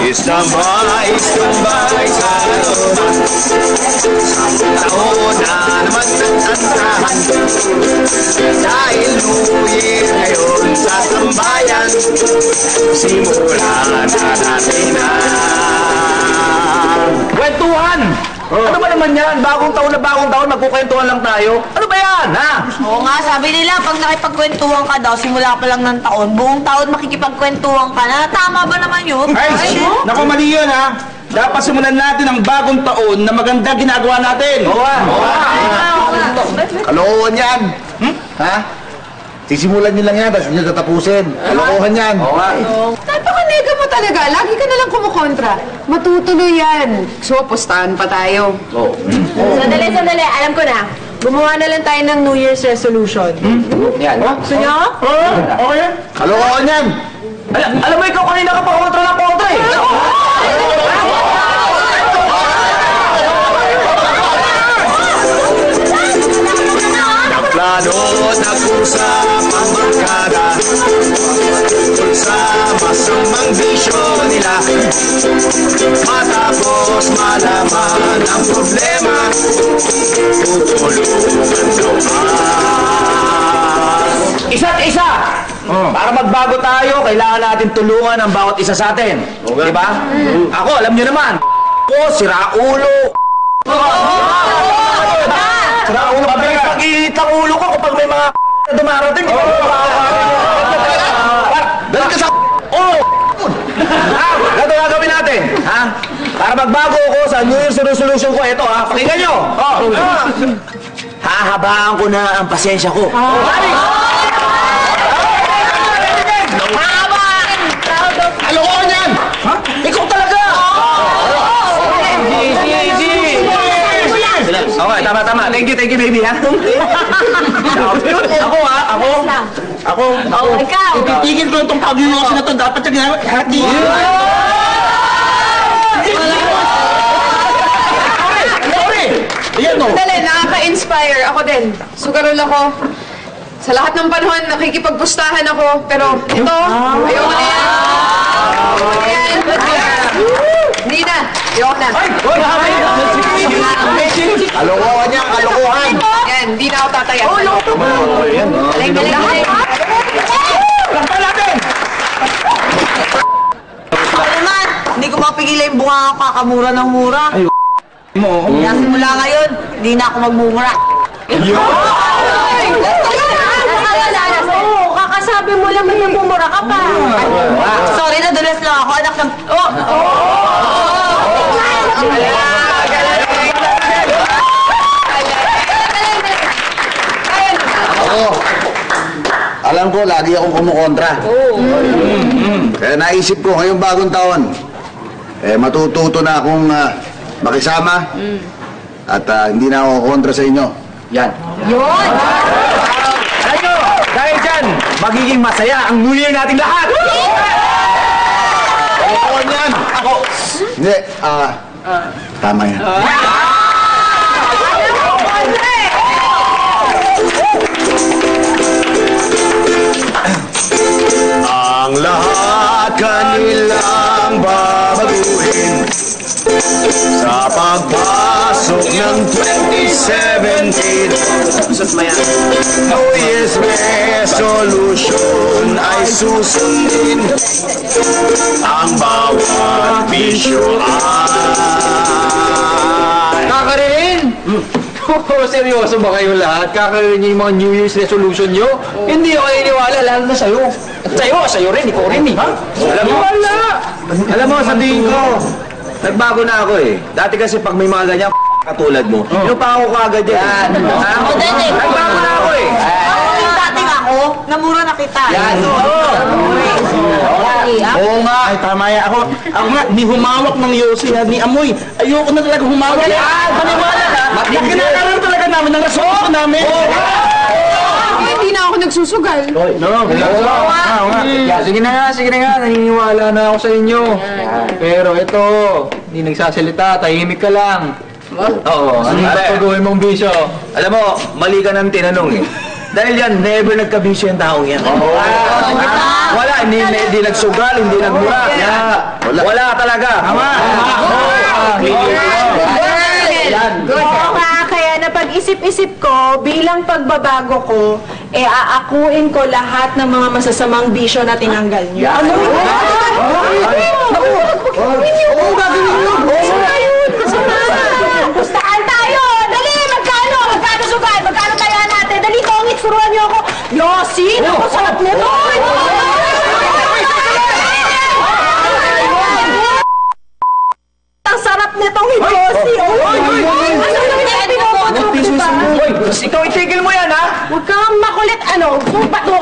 Istambay sa looban. Taon na naman nagtantahan. Dahil New Year ngayon sa tambayan, simulan na natin ang kwentuhan! Ano ba naman yan? Bagong taon, magkukwentuhan lang tayo. Ano ba yan, ha? Oo nga, sabi nila, pag nakipagkwentuhan ka daw, simula pa lang ng taon, buong taon makikipagkwentuhan ka na. Tama ba naman yun? Ay, naku, mali yun, ha? Dapat simulan natin ang bagong taon na maganda ginagawa natin. Kalokohan yan. Ha? Sisimulan nyo lang yan, tapos nyo tatapusin. Kalokohan yan. Napaka-nega mo talaga. Lagi ka nalang kumukontra. Matutuloy yan. So, pustahan pa tayo. Sandali. Alam ko na. Gumawa na lang tayo ng New Year's resolution. Yan. Gusto nyo? Okay. Kalokohan yan. Alam mo, ikaw kanina ka pa kontra ng kontra eh. plano nag-usap ang barkada tungkol sa masamang bisyo nila. Matapos malaman ang problema, tutulungan daw Isa't isa! Para magbago tayo, kailangan natin tulungan ang bawat isa sa atin. Okay. Diba? Ako, alam nyo naman. Ako, sira ulo. Sira ulo. Mabilis mag-iit ang ulo ko kapag may mga dumarating. Dahil ka sa ulo. Ito gagawin natin. Ha? Para magbago ako sa New Year's resolution ko, ito ha. Pakinggan nyo. Hahabaan ko na ang pasensya ko. Kalokohan yan! Ha? Ikaw talaga! Easy! Okay, tama. Thank you, baby, ha? Ako. Ikaw! Titigil ko itong pag-iwasin na ito. Dapat siya ginagawa. Hati! Ayan o! Dali, nakaka-inspire. Ako din. Sugarol ako. Sa lahat ng panahon, nakikipagpustahan ako. Pero ito, ayoko na yan. Hindi na. Ayoko na. Kalokohan yan, kalokohan! Yan, hindi na ako tataya. Galing. Lakpan natin! Ako naman, hindi ko mapigilan yung bunga ako kakamura ng mura. Kaya simula ngayon, hindi na ako magmumura. Kakasabi mo lang may mumura ka pa. Sorry na, dulas lang ako. Anak ng... Alam ko, lagi akong kumukontra. Kaya naisip ko, ngayong bagong taon, matututo na akong makisama at hindi na ako kontra sa inyo. Yan. Yun! Dahil dyan, magiging masaya ang New Year nating lahat! Kalokohan yan! Ako! Hindi, tama yan. ang lahat kanilang babaguhin sa pagpasok ng 2017. New Year's resolution ay susundin ang bawat bisyo ay Kakaririn! Seryoso ba kayo lahat? Kakaririn niyo yung mga New Year's resolution nyo? Hindi ako iniwala, lalo na sa'yo. At sa'yo rin, ikaw rin eh. Ha? Alam mo, sabihin ko, nagbago na ako eh. Dati kasi pag may mga ganyan katulad mo, pa ako kagad yan. Ako din eh. Nagbago na ako eh. Yung dating ako, namura na kita. Yan. Oo nga. Ay, tama yan. Ako nga, ni humawak ng yosi, ni amoy. Ayoko na talaga humawak. Yan! Maniwala ka! Kinakaroon talaga namin ng resolution namin. Hindi na ako nagsusugal. Sige na nga, naniniwala na ako sa inyo. Pero ito, hindi nagsasalita, tahimik ka lang. Oo, ano ba pag-uwi mong bisyo? Alam mo, mali ka ng tinanong eh. Dahil yan, never nagkabisyo yung taong yan. hindi nagsugal, hindi nagmura. Wala talaga. Tama. Oo nga, kaya napag-isip-isip ko, bilang pagbabago ko, aakuin ko lahat ng mga masasamang bisyo na tinanggal niyo. Ano? Oo, gagawin yun. Pustahan tayo! Dali! Magkano? Magkano sugal? Magkano tayo natin? Dali, tongit, suruan niyo ako. Yossi! Naku, sarap nito! Ang sarap nitong Yossi! Hoy, ikaw itigil mo yan, ha? Huwag kang makulit, ano? Bato